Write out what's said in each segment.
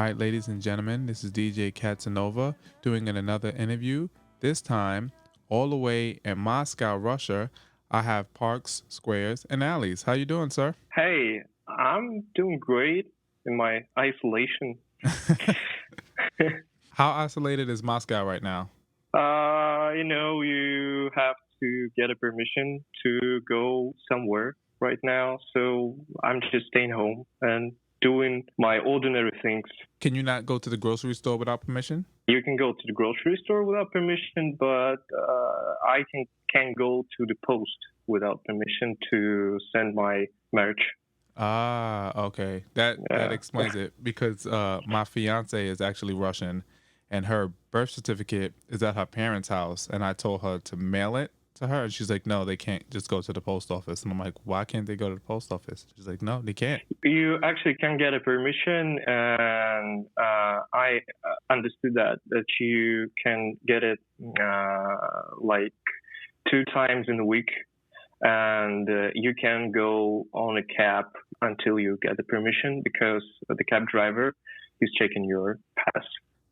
All right, ladies and gentlemen, this is DJ Catsanova doing another interview. This time, all the way in Moscow, Russia, I have parks, squares, and alleys. How you doing, sir? Hey, I'm doing great in my isolation. How isolated is Moscow right now? You have to get a permission to go somewhere right now, so I'm just staying home and doing my ordinary things. Can you not go to the grocery store without permission? You can go to the grocery store without permission, but I can go to the post without permission to send my merch. Ah, okay. That Yeah. explains it because my fiance is actually Russian and her birth certificate is at her parents' house and I told her to mail it to her and she's like, "No, they can't just go to the post office." And I'm like, "Why can't they go to the post office?" She's like, "No, they can't." You actually can get a permission, and I understood that you can get it like 2 times in a week, and you can go on a cab until you get the permission because the cab driver is checking your pass.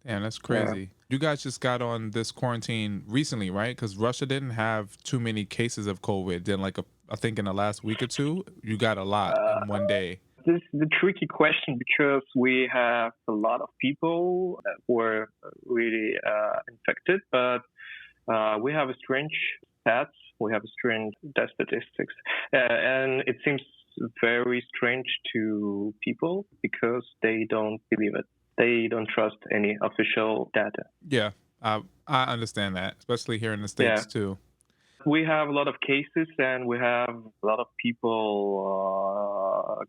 Damn, that's Yeah. crazy. You guys just got on this quarantine recently, right? Because Russia didn't have too many cases of COVID. Then, I think in the last week or two, you got a lot in one day. This is the tricky question because we have a lot of people that were really infected, but we have a strange stats. We have a strange death statistics, and it seems very strange to people because they don't believe it. They don't trust any official data. Yeah, I understand that, especially here in the States Yeah. too. We have a lot of cases and we have a lot of people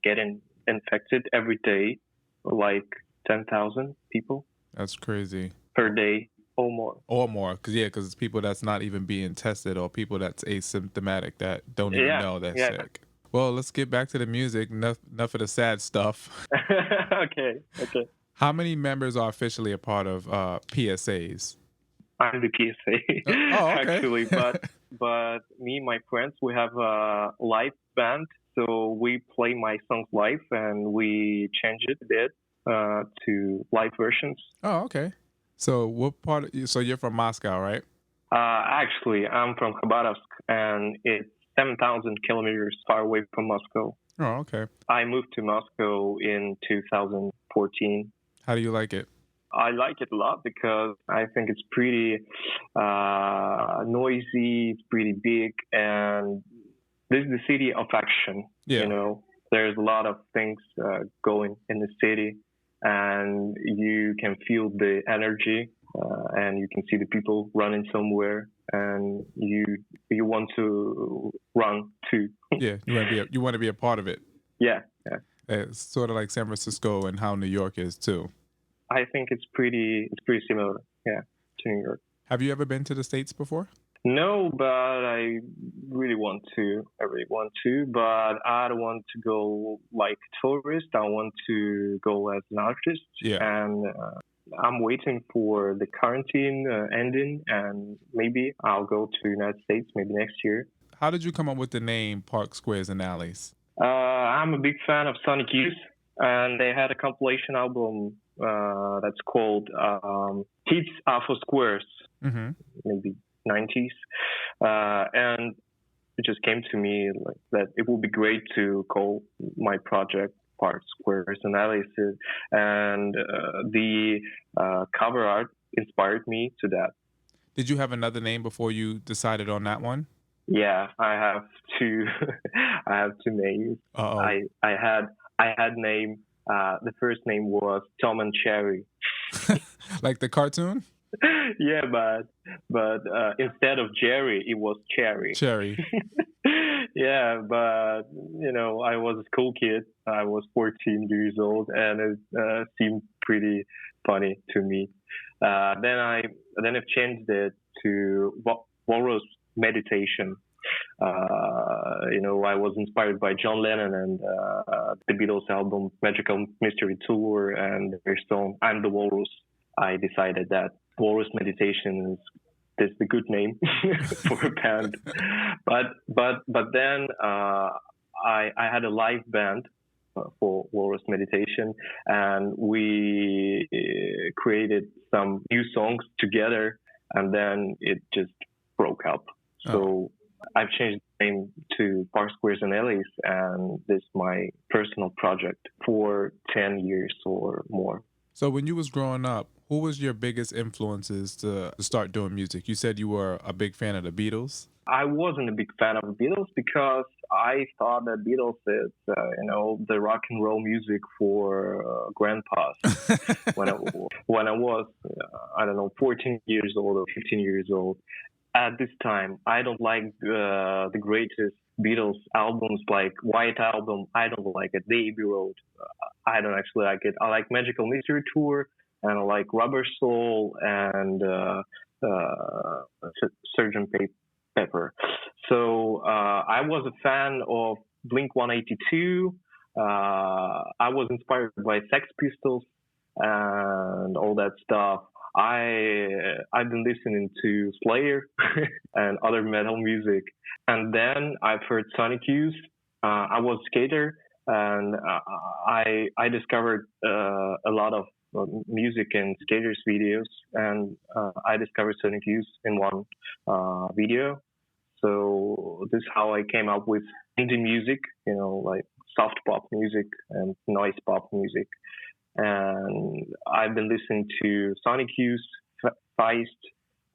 getting infected every day, like 10,000 people That's crazy. per day or more. Or more, because it's people that's not even being tested or people that's asymptomatic that don't even know they're Yeah. sick. Well, let's get back to the music. Enough of the sad stuff. Okay. How many members are officially a part of PSAs? I'm the PSA Oh, okay. actually, but me and my friends, we have a live band, so we play my songs live and we change it a bit to live versions. Oh, okay. So what part? So you're from Moscow, right? Actually, I'm from Khabarovsk, and it's 7,000 kilometers far away from Moscow. Oh, okay. I moved to Moscow in 2014. How do you like it? I like it a lot because I think it's pretty noisy, it's pretty big, and this is the city of action. Yeah. There's a lot of things going in the city, and you can feel the energy, and you can see the people running somewhere, and you want to run too. Yeah, you want to be a part of it. Yeah. It's sort of like San Francisco and how New York is too. I think it's pretty similar, to New York. Have you ever been to the States before? No, but I really want to. But I don't want to go like tourist. I want to go as an artist. Yeah. And I'm waiting for the quarantine ending, and maybe I'll go to the United States maybe next year. How did you come up with the name Park Squares and Alleys? I'm a big fan of Sonic Youth, and they had a compilation album that's called Hits Are for Squares, maybe 90s. And it just came to me like that it would be great to call my project Park Squares and Alleys. And the cover art inspired me to that. Did you have another name before you decided on that one? Yeah, I have two. I have two names. Uh-oh. I had name. The first name was Tom and Cherry. Like the cartoon? Yeah, but instead of Jerry, it was Cherry. Cherry. Yeah, but I was a school kid. I was 14 years old, and it seemed pretty funny to me. Then I've changed it to Walrus Meditation. I was inspired by John Lennon and the Beatles album Magical Mystery Tour and their song I'm the Walrus. I decided that Walrus Meditation is the good name for a band. But then I had a live band for walrus meditation, and we created some new songs together, and then it just broke up. So I've changed the name to Park Squares and Alleys, and this is my personal project for 10 years or more. So when you was growing up, who was your biggest influences to start doing music? You said you were a big fan of the Beatles. I wasn't a big fan of the Beatles because I thought that Beatles is, the rock and roll music for grandpas. when I was, 14 years old or 15 years old, at this time, I don't like the greatest Beatles albums like White Album. I don't like it. The Abbey Road. I don't actually like it. I like Magical Mystery Tour, and I like Rubber Soul and Sgt. Pepper. So I was a fan of Blink-182. I was inspired by Sex Pistols and all that stuff. I've been listening to Slayer and other metal music, and then I've heard Sonic Youth. I was a skater, and I discovered a lot of music in skaters videos, and I discovered Sonic Youth in one video. So this is how I came up with indie music, like soft pop music and noise pop music. And I've been listening to Sonic Youth, Feist,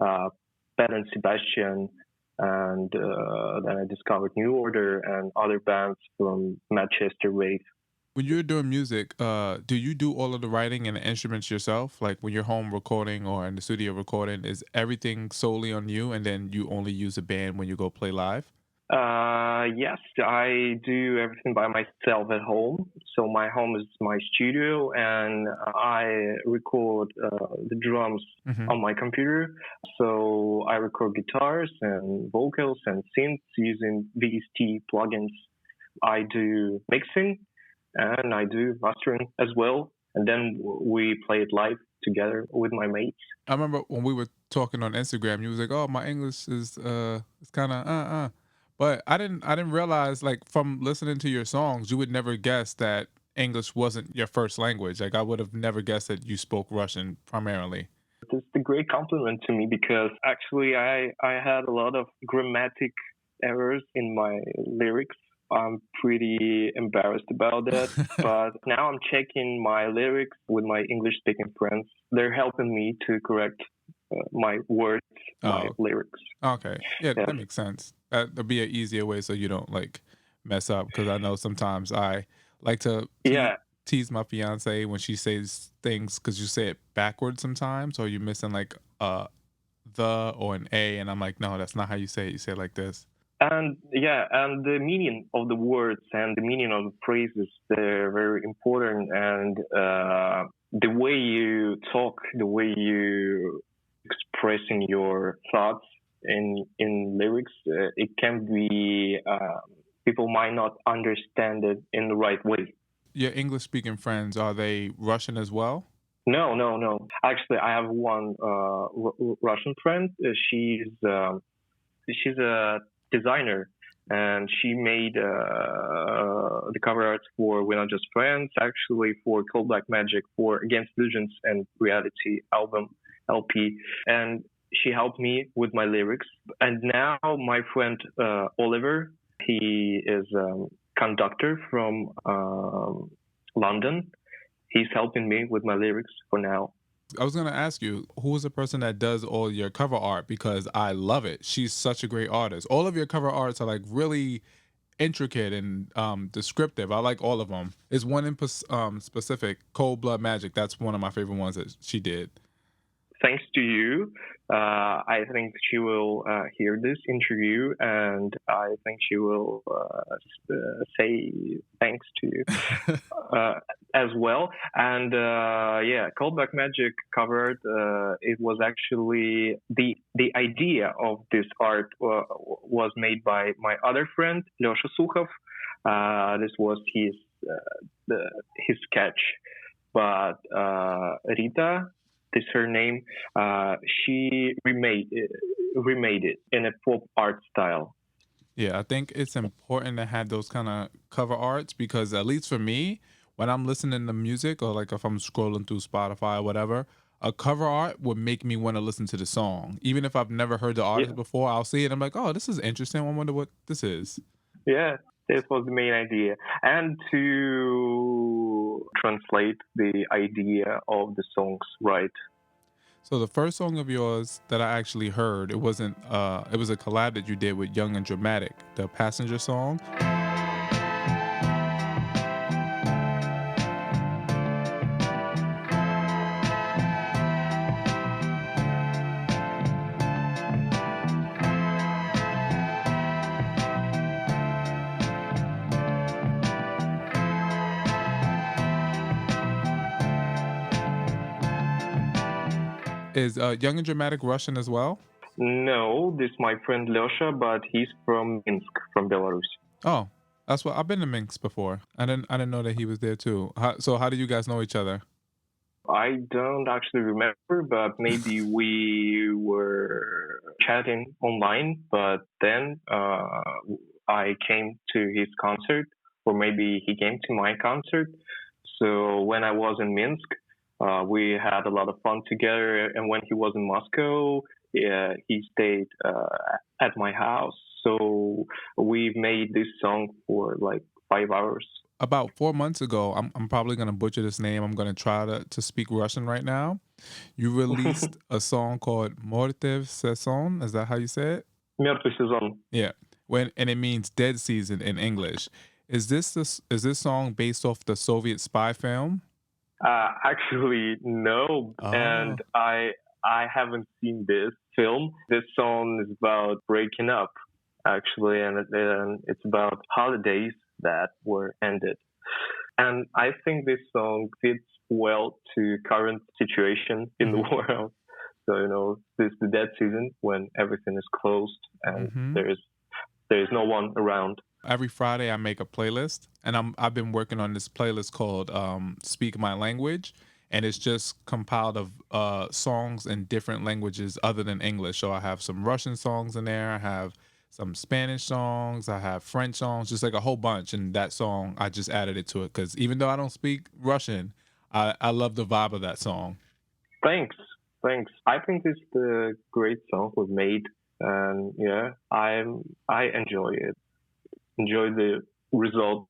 Pat and Sebastian, and then I discovered New Order and other bands from Manchester Wave. When you're doing music, do you do all of the writing and the instruments yourself? Like when you're home recording or in the studio recording, is everything solely on you and then you only use a band when you go play live? Yes, I do everything by myself at home. So my home is my studio, and I record the drums on my computer. So I record guitars and vocals and synths using VST plugins. I do mixing and I do mastering as well. And then we play it live together with my mates. I remember when we were talking on Instagram, you was like, "Oh, my English is it's kind of But I didn't realize, like, from listening to your songs, you would never guess that English wasn't your first language. Like I would have never guessed that you spoke Russian primarily. It's a great compliment to me because actually I had a lot of grammatic errors in my lyrics. I'm pretty embarrassed about that. But now I'm checking my lyrics with my English-speaking friends. They're helping me to correct my words, my lyrics. Okay. Yeah, that makes sense. That'd be an easier way so you don't like mess up. Because I know sometimes I like to tease my fiance when she says things because you say it backwards sometimes, or you're missing like the or an A, and I'm like, no, that's not how you say it. You say it like this. And the meaning of the words and the meaning of the phrases, they're very important. And the way you talk, the way you expressing your thoughts in lyrics, it can be, people might not understand it in the right way. Your English-speaking friends, are they Russian as well? No. Actually, I have one Russian friend. She's a designer, and she made the cover art for We're Not Just Friends, actually for Cold Black Magic, for Against Illusions and Reality album, LP. And she helped me with my lyrics. And now my friend Oliver, he is a conductor from London. He's helping me with my lyrics for now. I was going to ask you, who is the person that does all your cover art? Because I love it. She's such a great artist. All of your cover arts are like really intricate and descriptive. I like all of them. Is one in specific, Cold Blood Magic. That's one of my favorite ones that she did. Thanks to you. I think she will hear this interview, and I think she will say thanks to you as well. And Cold Black Magic covered. It was actually the idea of this art was made by my other friend Lёша Sukhov. This was his sketch, but Rita, is her name. She remade it in a pop art style. Yeah, I think it's important to have those kind of cover arts because at least for me, when I'm listening to music or like if I'm scrolling through Spotify or whatever, a cover art would make me want to listen to the song. Even if I've never heard the artist Yeah, before, I'll see it. I'm like, oh, this is interesting. I wonder what this is. yeah. This was the main idea, and to translate the idea of the songs, right? So the first song of yours that I actually heard, it wasn't it was a collab that you did with Young and Dramatic, the Passenger song. Is Young and Dramatic Russian as well? No, this is my friend Losha, but he's from Minsk, from Belarus. Oh, that's what I've been to Minsk before. I didn't know that he was there too. So how do you guys know each other? I don't actually remember, but maybe we were chatting online. But then I came to his concert, or maybe he came to my concert. So when I was in Minsk, we had a lot of fun together. And when he was in Moscow, yeah, he stayed at my house. So we made this song for like 5 hours. About 4 months ago, I'm probably gonna butcher this name. I'm gonna try to speak Russian right now. You released a song called Mortev Sesson. Is that how you say it? Мертвый сезон. Yeah. And it means dead season in English. Is this song based off the Soviet spy film? Actually, no, and Oh. I haven't seen this film. This song is about breaking up, actually, and it's about holidays that were ended. And I think this song fits well to current situation in the Hmm. world. So this is the dead season when everything is closed and Hmm. there is no one around. Every Friday I make a playlist, and I've been working on this playlist called "Speak My Language," and it's just compiled of songs in different languages other than English. So I have some Russian songs in there. I have some Spanish songs. I have French songs, just like a whole bunch. And that song, I just added it to it because even though I don't speak Russian, I love the vibe of that song. Thanks, thanks. I think this is the great song we made, and yeah, I enjoy it. Enjoy the result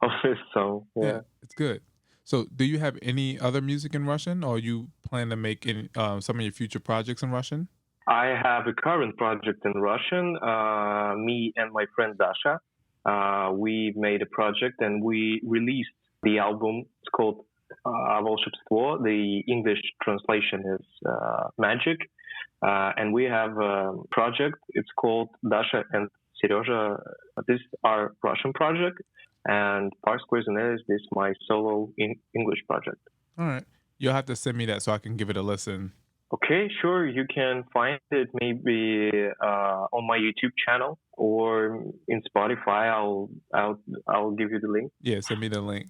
of this song. Yeah, Yeah. it's good. So, do you have any other music in Russian, or you plan to make any, some of your future projects in Russian? I have a current project in Russian. Me and my friend Dasha, we made a project and we released the album. It's called "Волшебство." The English translation is "Magic," and we have a project. It's called Dasha and Serежа. This is our Russian project, and Par Squares and This is my solo English project. All right. You'll have to send me that so I can give it a listen. Okay, sure. You can find it maybe on my YouTube channel or in Spotify. I'll give you the link. Yeah, send me the link.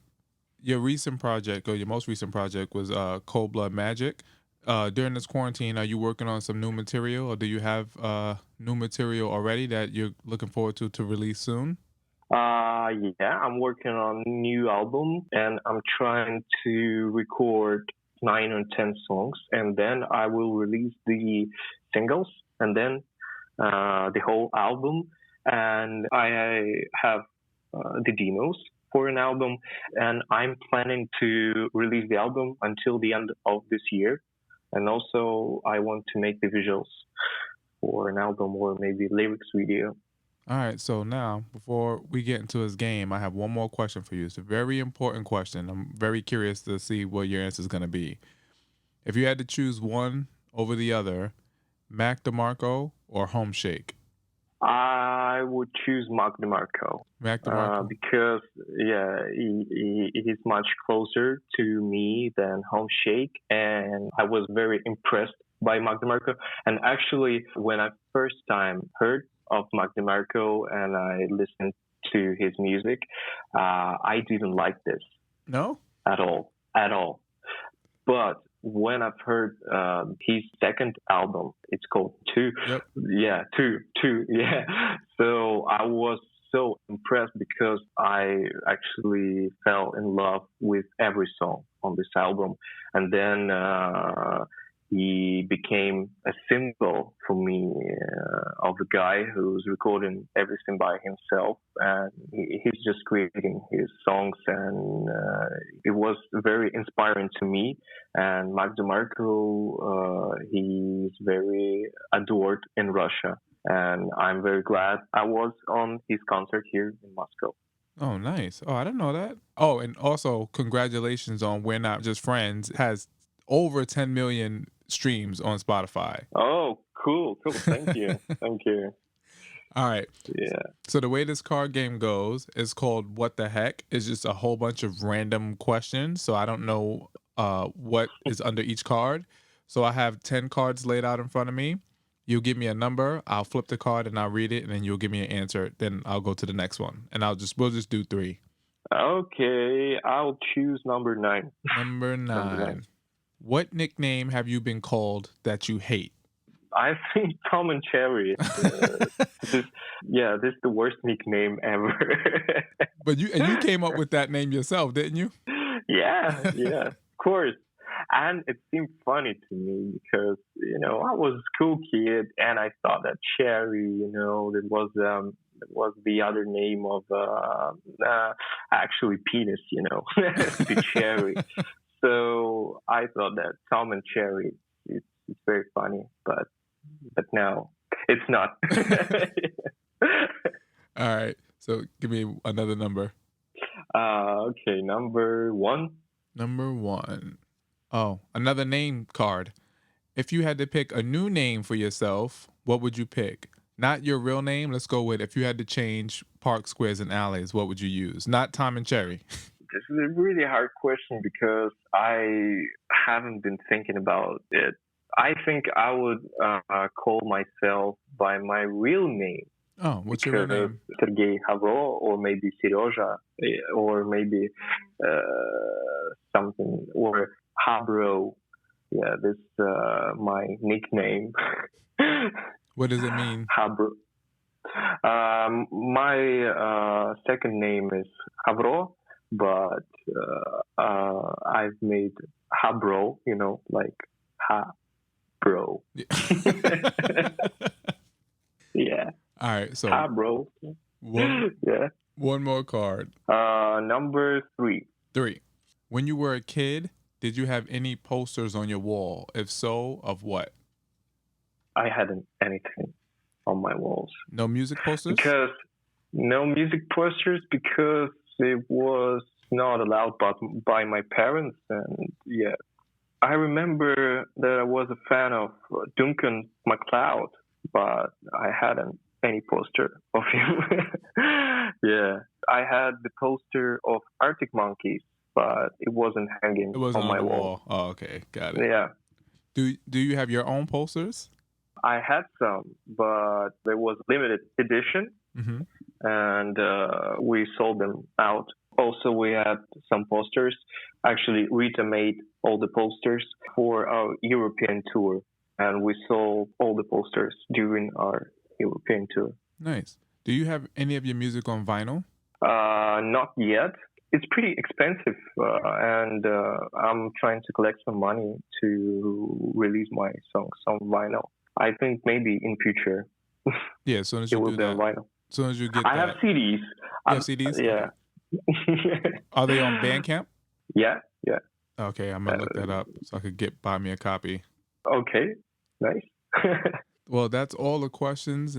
Your recent project or your most recent project was Cold Blood Magic. During this quarantine, are you working on some new material, or do you have new material already that you're looking forward to release soon? Yeah, I'm working on a new album and I'm trying to record 9 or 10 songs, and then I will release the singles and then the whole album. And I have the demos for an album, and I'm planning to release the album until the end of this year. And also, I want to make the visuals for an album or maybe lyrics video. All right, so now before we get into his game, I have one more question for you. It's a very important question. I'm very curious to see what your answer is going to be. If you had to choose one over the other, Mac DeMarco or Home Shake? I would choose Mark DeMarco Mac DeMarco. because, yeah, he's much closer to me than Home Shake, and I was very impressed by Mark DeMarco. And actually, when I first time heard of Mark DeMarco and I listened to his music, I didn't like this No? at all. But when I've heard his second album, it's called Two. Yep. Yeah, Two. Yeah. So I was so impressed because I actually fell in love with every song on this album. And then he became a symbol for me of a guy who's recording everything by himself. And he's just creating his songs. And it was very inspiring to me. And Mark DeMarco, he's very adored in Russia. And I'm very glad I was on his concert here in Moscow. Oh, nice. Oh, I didn't know that. Oh, and also congratulations on We're Not Just Friends. It has over 10 million streams on Spotify. Oh, cool. Thank you. Thank you. All right. Yeah. So the way this card game goes is called What the Heck. It's just a whole bunch of random questions. So I don't know what is under each card. So I have 10 cards laid out in front of me. You'll give me a number, I'll flip the card and I'll read it, and then you'll give me an answer. Then I'll go to the next one. And we'll just do 3. Okay, I'll choose number 9. Number 9. What nickname have you been called that you hate? I think Tom and Jerry. This is the worst nickname ever. But you came up with that name yourself, didn't you? Yeah, of course. And it seemed funny to me because, I was a school kid and I thought that Cherry, that was the other name of actually penis, the Cherry. So I thought that Tom and Cherry, it's very funny, but now it's not. All right. So give me another number. Okay, number 1. Number 1. Oh, another name card. If you had to pick a new name for yourself, what would you pick? Not your real name. Let's go with if you had to change parks, squares, and alleys, what would you use? Not Tom and Cherry. This is a really hard question because I haven't been thinking about it. I think I would call myself by my real name. Oh, what's your real name? Sergey Khavro, or maybe Serежа, or maybe something, or Khavro. Yeah, this is my nickname. What does it mean? Khavro. My second name is Khavro, but I've made Khavro, like Khavro. Yeah. All right, so Khavro. One more card. Number 3. 3. When you were a kid, did you have any posters on your wall? If so, of what? I hadn't anything on my walls. No music posters? No music posters because it was not allowed by my parents. And yeah, I remember that I was a fan of Duncan MacLeod, but I hadn't any poster of him. Yeah, I had the poster of Arctic Monkeys, but it wasn't hanging on my wall. Oh, okay, got it. Yeah. Do you have your own posters? I had some, but there was limited edition, and we sold them out. Also, we had some posters. Actually, Rita made all the posters for our European tour, and we sold all the posters during our European tour. Nice. Do you have any of your music on vinyl? Not yet. It's pretty expensive, and I'm trying to collect some money to release my songs on vinyl. I think maybe in future. Yeah, as soon as you do that. Vinyl. As soon as you get I have CDs. You have CDs? Yeah. Are they on Bandcamp? Yeah. Okay, I'm going to look that up so I could buy me a copy. Okay, nice. Well, that's all the questions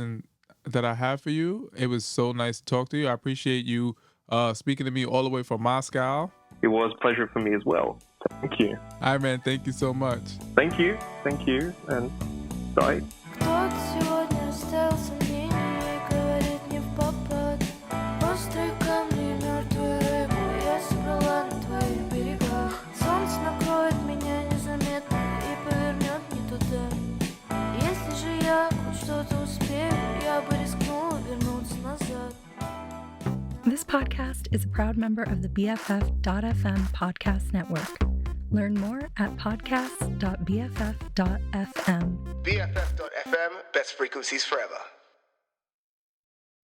that I have for you. It was so nice to talk to you. I appreciate you speaking to me all the way from Moscow. It was a pleasure for me as well. Thank you. All right, man. Thank you so much. Thank you. And bye. This podcast is a proud member of the BFF.FM podcast network. Learn more at podcasts.bff.fm. BFF.FM, best frequencies forever.